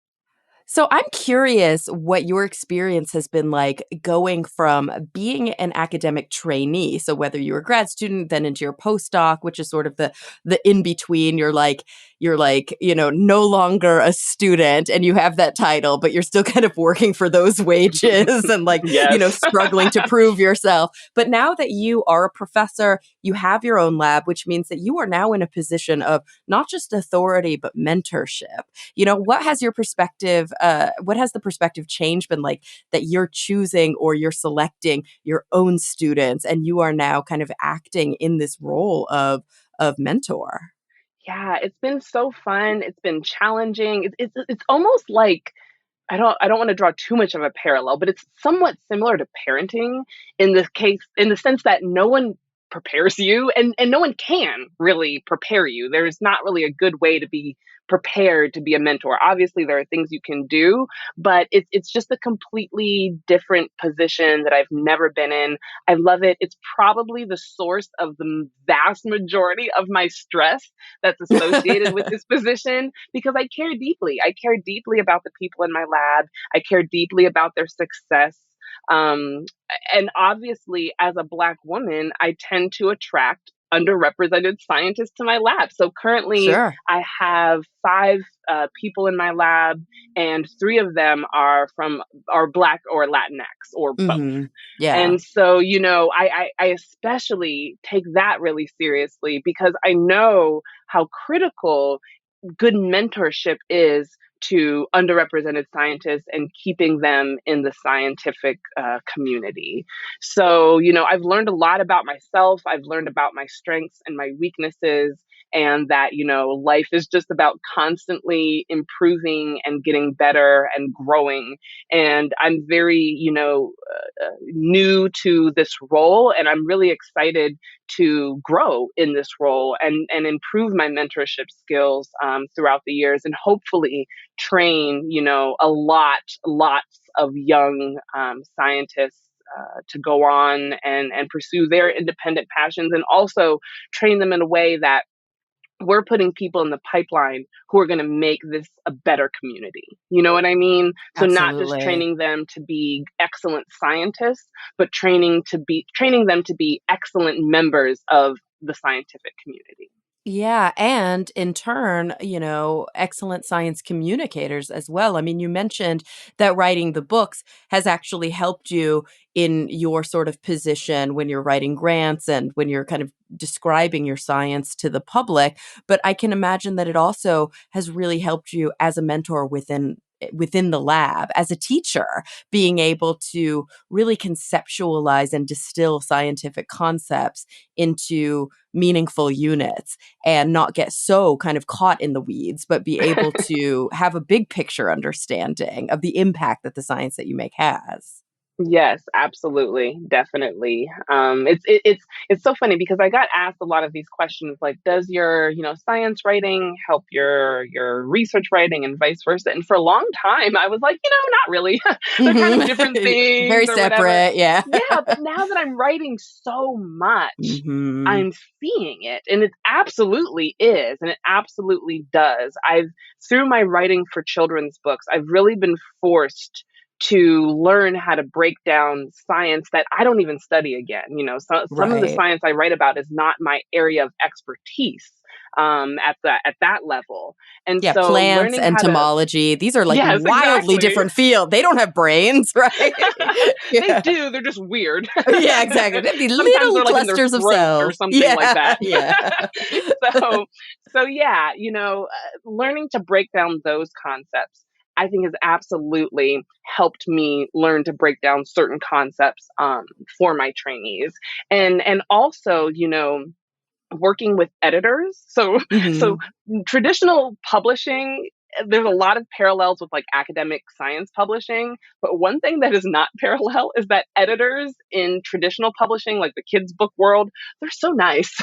Speaker 1: So I'm curious what your experience has been like going from being an academic trainee. So whether you're a grad student, then into your postdoc, which is sort of the in between. You're like, no longer a student and you have that title, but you're still kind of working for those wages and like,
Speaker 2: Yes.
Speaker 1: struggling to prove yourself. But now that you are a professor, you have your own lab, which means that you are now in a position of not just authority, but mentorship. What has the perspective change been like that you're choosing or you're selecting your own students and you are now kind of acting in this role of mentor?
Speaker 2: Yeah, it's been so fun. It's been challenging. It's almost like I don't want to draw too much of a parallel, but it's somewhat similar to parenting in the sense that no one prepares you and no one can really prepare you. There's not really a good way to be prepared to be a mentor. Obviously there are things you can do, but it's just a completely different position that I've never been in. I love it. It's probably the source of the vast majority of my stress that's associated with this position because I care deeply. I care deeply about the people in my lab. I care deeply about their success. Um, and obviously, as a Black woman, I tend to attract underrepresented scientists to my lab. So currently,
Speaker 1: Sure.
Speaker 2: I have five people in my lab, and three of them are Black or Latinx or both.
Speaker 1: Mhm. Yeah.
Speaker 2: And so, I especially take that really seriously because I know how critical good mentorship is to underrepresented scientists and keeping them in the scientific community. So, I've learned a lot about myself. I've learned about my strengths and my weaknesses, and that, life is just about constantly improving and getting better and growing. And I'm very, new to this role, and I'm really excited to grow in this role and improve my mentorship skills throughout the years, and hopefully train, lots of young scientists to go on and pursue their independent passions, and also train them in a way that we're putting people in the pipeline who are going to make this a better community. You know what I mean? So not just
Speaker 1: Absolutely.
Speaker 2: training them to be excellent scientists, but training them to be excellent members of the scientific community.
Speaker 1: Yeah, and in turn, excellent science communicators as well. I mean, you mentioned that writing the books has actually helped you in your sort of position when you're writing grants and when you're kind of describing your science to the public, but I can imagine that it also has really helped you as a mentor within the lab, as a teacher, being able to really conceptualize and distill scientific concepts into meaningful units and not get so kind of caught in the weeds, but be able to have a big picture understanding of the impact that the science that you make has.
Speaker 2: Yes, absolutely, definitely. It's so funny because I got asked a lot of these questions, like, does your science writing help your research writing, and vice versa? And for a long time, I was like, not really. They're kind of different
Speaker 1: Mhm. Very
Speaker 2: things or whatever.
Speaker 1: separate, yeah.
Speaker 2: Yeah, but now that I'm writing so much,
Speaker 1: Mhm.
Speaker 2: I'm seeing it, and it absolutely is, and it absolutely does. I've Through my writing for children's books, I've really been forced to learn how to break down science that I don't even study again. Some of the
Speaker 1: Right.
Speaker 2: science I write about is not my area of expertise at that level. And
Speaker 1: Yeah,
Speaker 2: so
Speaker 1: plants,
Speaker 2: learning how to
Speaker 1: entomology, these are like
Speaker 2: Yes,
Speaker 1: wildly
Speaker 2: exactly.
Speaker 1: different field. They don't have brains, right?
Speaker 2: They
Speaker 1: Yeah.
Speaker 2: do, they're just weird.
Speaker 1: Yeah, exactly. They have these
Speaker 2: Sometimes
Speaker 1: little
Speaker 2: they're like in their
Speaker 1: clusters of
Speaker 2: throat or
Speaker 1: cells.
Speaker 2: something like
Speaker 1: Yeah,
Speaker 2: that.
Speaker 1: yeah.
Speaker 2: so yeah, learning to break down those concepts, I think, has absolutely helped me learn to break down certain concepts for my trainees, and also, working with editors. So
Speaker 1: Mhm.
Speaker 2: traditional publishing, there's a lot of parallels with like academic science publishing, but one thing that is not parallel is that editors in traditional publishing, like the kids book world, they're so nice.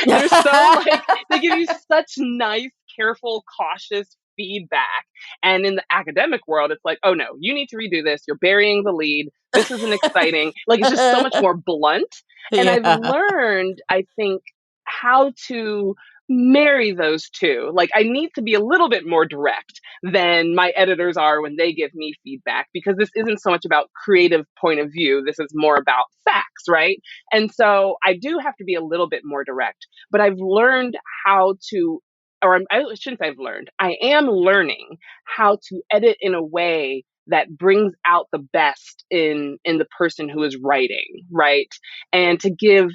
Speaker 2: They're so like, they give you such nice, careful, cautious feedback. And in the academic world, it's like, oh no, you need to redo this. You're burying the lead. This isn't exciting. Like, it's just so much more blunt. And I've
Speaker 1: Yeah.
Speaker 2: learned, I think, how to marry those two. Like, I need to be a little bit more direct than my editors are when they give me feedback, because this isn't so much about creative point of view. This is more about facts, right? And so I do have to be a little bit more direct, but I've learned how to, I shouldn't say I've learned, I am learning how to edit in a way that brings out the best in the person who is writing, right? And to give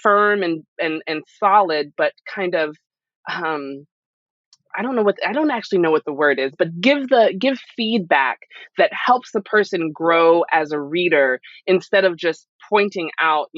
Speaker 2: firm and solid, but kind of, um I don't actually know what the word is, but give feedback that helps the person grow as a reader, instead of just pointing out,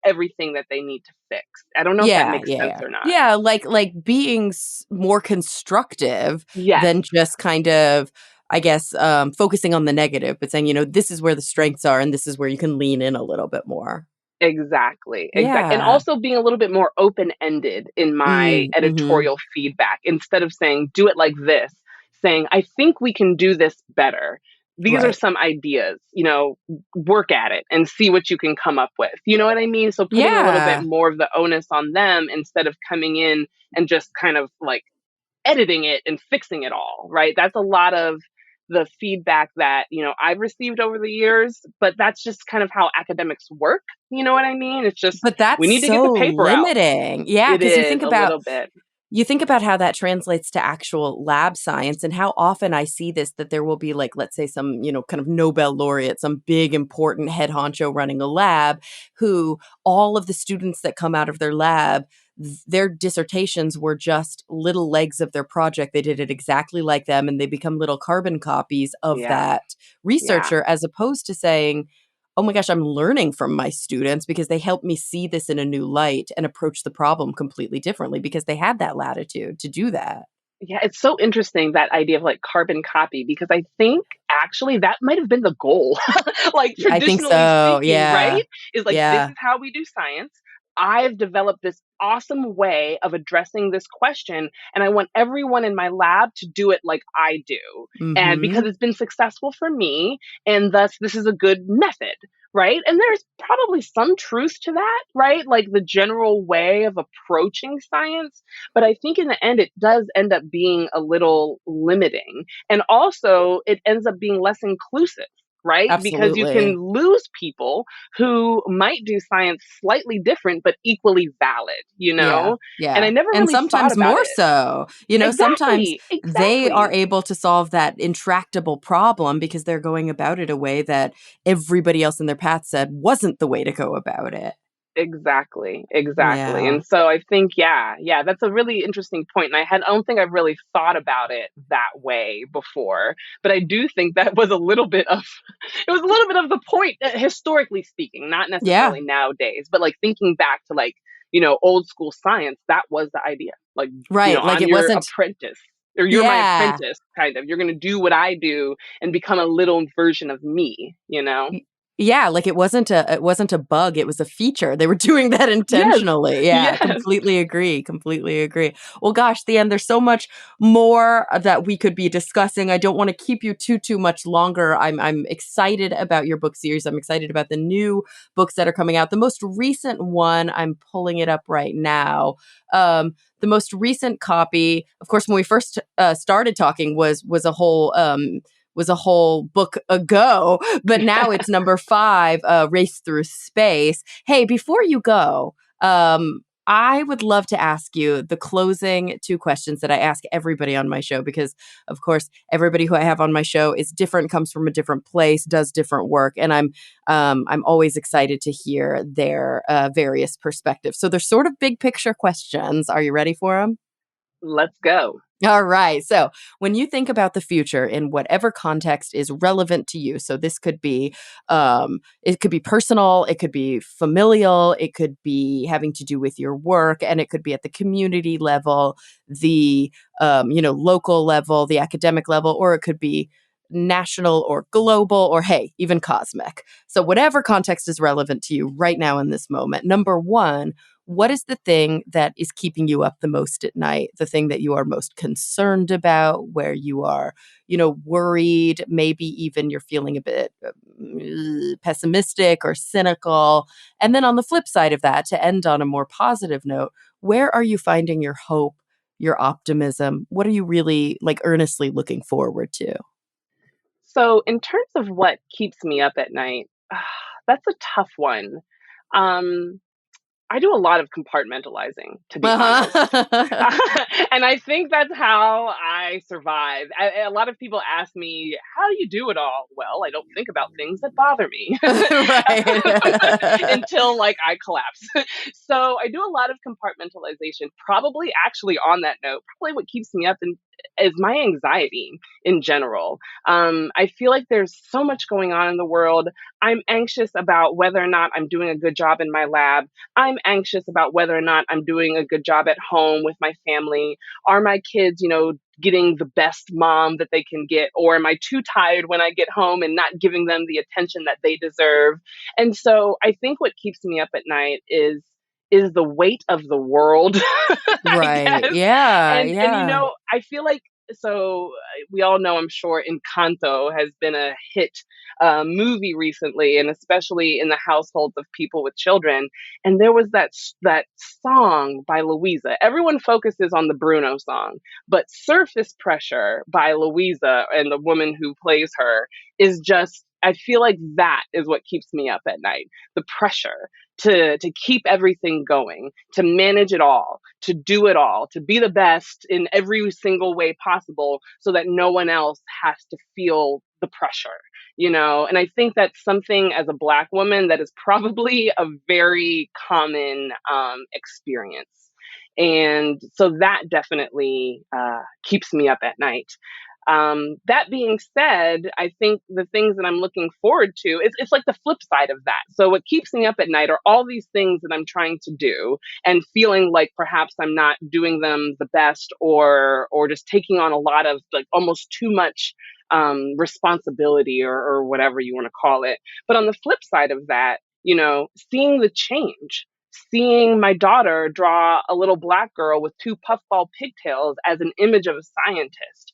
Speaker 2: everything that they need to fix. I don't know if that
Speaker 1: Yeah,
Speaker 2: makes
Speaker 1: yeah,
Speaker 2: sense
Speaker 1: yeah.
Speaker 2: or not.
Speaker 1: Yeah, like being more constructive
Speaker 2: Yes.
Speaker 1: than just kind of, I guess, focusing on the negative, but saying, this is where the strengths are and this is where you can lean in a little bit more.
Speaker 2: Exactly, and
Speaker 1: Yeah.
Speaker 2: also being a little bit more open-ended in my
Speaker 1: Mhm.
Speaker 2: editorial feedback, instead of saying, "Do it like this," saying, "I think we can do this better. These are
Speaker 1: Right.
Speaker 2: some ideas, work at it and see what you can come up with." You know what I mean? So putting a little bit
Speaker 1: Yeah.
Speaker 2: more of the onus on them, instead of coming in and just kind of like editing it and fixing it all, right? That's a lot of the feedback that, I've received over the years, but that's just kind of how academics work. You know what I mean? It's just,
Speaker 1: But
Speaker 2: we
Speaker 1: that's
Speaker 2: need to get the
Speaker 1: so
Speaker 2: paper out.
Speaker 1: limiting. Yeah,
Speaker 2: It
Speaker 1: because
Speaker 2: is a little bit.
Speaker 1: you think about how that translates to actual lab science and how often I see this, that there will be like, let's say some, kind of Nobel laureate, some big important head honcho running a lab, who all of the students that come out of their lab, their dissertations were just little legs of their project. They did it exactly like them, and they become little carbon copies of
Speaker 2: Yeah.
Speaker 1: that
Speaker 2: Yeah.
Speaker 1: researcher, as opposed to saying, oh my gosh, I'm learning from my students because they helped me see this in a new light and approach the problem completely differently because they had that latitude to do that.
Speaker 2: Yeah, it's so interesting that idea of like carbon copy because I think actually that might have been the goal. Like
Speaker 1: I think
Speaker 2: traditionally
Speaker 1: so.
Speaker 2: speaking,
Speaker 1: Yeah.
Speaker 2: right? Is like this
Speaker 1: Yeah.
Speaker 2: is how we do science. I've developed this awesome way of addressing this question and I want everyone in my lab to do it like I do. And because
Speaker 1: Mhm.
Speaker 2: it's been successful for me and thus this is a good method, right? And there's probably some truth to that, right? Like the general way of approaching science, but I think in the end, it does end up being a little limiting. And also, it ends up being less inclusive, right? Because you can
Speaker 1: Absolutely.
Speaker 2: lose people who might do science slightly different, but equally valid, you
Speaker 1: Yeah,
Speaker 2: know? And I
Speaker 1: yeah,
Speaker 2: never
Speaker 1: and
Speaker 2: really thought
Speaker 1: sometimes
Speaker 2: about
Speaker 1: more
Speaker 2: it.
Speaker 1: so. You know, sometimes
Speaker 2: Exactly.
Speaker 1: they are
Speaker 2: Exactly.
Speaker 1: able to solve that intractable problem because they're going about it a way that everybody else in their path said wasn't the way to go about it.
Speaker 2: Exactly, exactly.
Speaker 1: Yeah.
Speaker 2: And so I think, yeah, that's a really interesting point. And I don't think I've really thought about it that way before. But I do think that was a little bit of, it was a little bit of the point, historically speaking, not
Speaker 1: Yeah,
Speaker 2: necessarily nowadays, but like thinking back to like, old school science, that was the idea. Like,
Speaker 1: right, like,
Speaker 2: I'm
Speaker 1: it
Speaker 2: your
Speaker 1: wasn't.
Speaker 2: apprentice or you're my
Speaker 1: Yeah.
Speaker 2: apprentice, kind of. You're going to do what I do and become a little version of me, you know?
Speaker 1: Y Yeah, like, it wasn't a bug, it was a feature. They were doing that
Speaker 2: Yes,
Speaker 1: intentionally. Yeah,
Speaker 2: yes.
Speaker 1: completely agree, completely agree. Well, gosh, the end. There's so much more that we could be discussing. I don't wanna keep you too much longer. I'm excited about your book series. I'm excited about the new books that are coming out. The most recent one, I'm pulling it up right now. The most recent copy, of course, when we first, started talking was a whole book ago, but now it's number 5, Race Through Space. Hey, before you go, I would love to ask you the closing 2 questions that I ask everybody on my show because, of course, everybody who I have on my show is different, comes from a different place, does different work, and I'm always excited to hear their, various perspectives. So they're sort of big picture questions. Are you ready for them?
Speaker 2: Let's go.
Speaker 1: All right. So, when you think about the future in whatever context is relevant to you, so this could be, it could be personal, it could be familial, it could be having to do with your work, and it could be at the community level, the local level, the academic level, or it could be national or global, or hey, even cosmic. So, whatever context is relevant to you right now in this moment. Number one, what is the thing that is keeping you up the most at night? The thing that you are most concerned about, where you are, worried, maybe even you're feeling a bit pessimistic or cynical. And then on the flip side of that, to end on a more positive note, where are you finding your hope, your optimism? What are you really like earnestly looking forward to?
Speaker 2: So, in terms of what keeps me up at night, that's a tough one. Um, I do a lot of compartmentalizing, to be honest.
Speaker 1: Uh-huh.
Speaker 2: And I think that's how I survive. A lot of people ask me, how do you do it all? Well, I don't think about things that bother me
Speaker 1: Right.
Speaker 2: until like I collapse. So I do a lot of compartmentalization. Probably actually on that note, probably what keeps me up is my anxiety in general. I feel like there's so much going on in the world. I'm anxious about whether or not I'm doing a good job in my lab. I'm anxious about whether or not I'm doing a good job at home with my family. Are my kids, getting the best mom that they can get? Or am I too tired when I get home and not giving them the attention that they deserve? And so I think what keeps me up at night is the weight of the world, I
Speaker 1: Right.
Speaker 2: guess.
Speaker 1: Yeah,
Speaker 2: And
Speaker 1: yeah.
Speaker 2: I feel like we all know, I'm sure, Encanto has been a hit movie recently, and especially in the households of people with children. And there was that song by Louisa. Everyone focuses on the Bruno song, but Surface Pressure by Louisa and the woman who plays her is just. I feel like that is what keeps me up at night. The pressure to keep everything going, to manage it all, to do it all, to be the best in every single way possible so that no one else has to feel the pressure. And I think that's something as a Black woman that is probably a very common experience. And so that definitely keeps me up at night. That being said, I think the things that I'm looking forward to, it's like the flip side of that. So what keeps me up at night are all these things that I'm trying to do and feeling like perhaps I'm not doing them the best, or just taking on a lot of, like, almost too much responsibility, or whatever you want to call it. But on the flip side of that, seeing the change, seeing my daughter draw a little black girl with two puffball pigtails as an image of a scientist,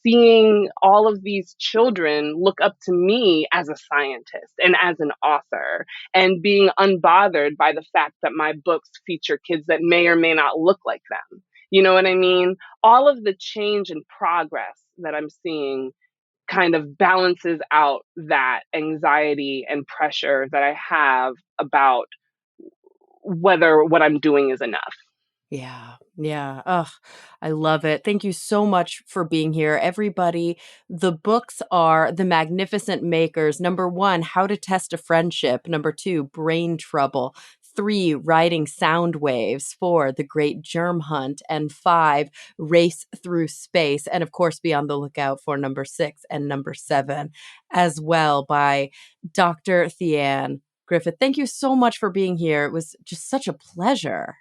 Speaker 2: seeing all of these children look up to me as a scientist and as an author, and being unbothered by the fact that my books feature kids that may or may not look like them. You know what I mean? All of the change and progress that I'm seeing kind of balances out that anxiety and pressure that I have about whether what I'm doing is enough.
Speaker 1: Yeah. Yeah. Ugh, I love it. Thank you so much for being here. Everybody, the books are The Magnificent Makers. Number 1, How to Test a Friendship. Number 2, Brain Trouble. 3, Riding Sound Waves. 4, The Great Germ Hunt. And 5, Race Through Space. And of course, be on the lookout for number 6 and number 7 as well, by Dr. Theanne Griffith. Thank you so much for being here. It was just such a pleasure.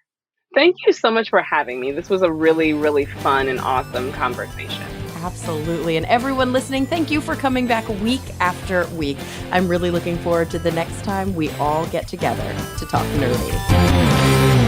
Speaker 2: Thank you so much for having me. This was a really, really fun and awesome conversation.
Speaker 1: Absolutely. And everyone listening, thank you for coming back week after week. I'm really looking forward to the next time we all get together to talk nerdy.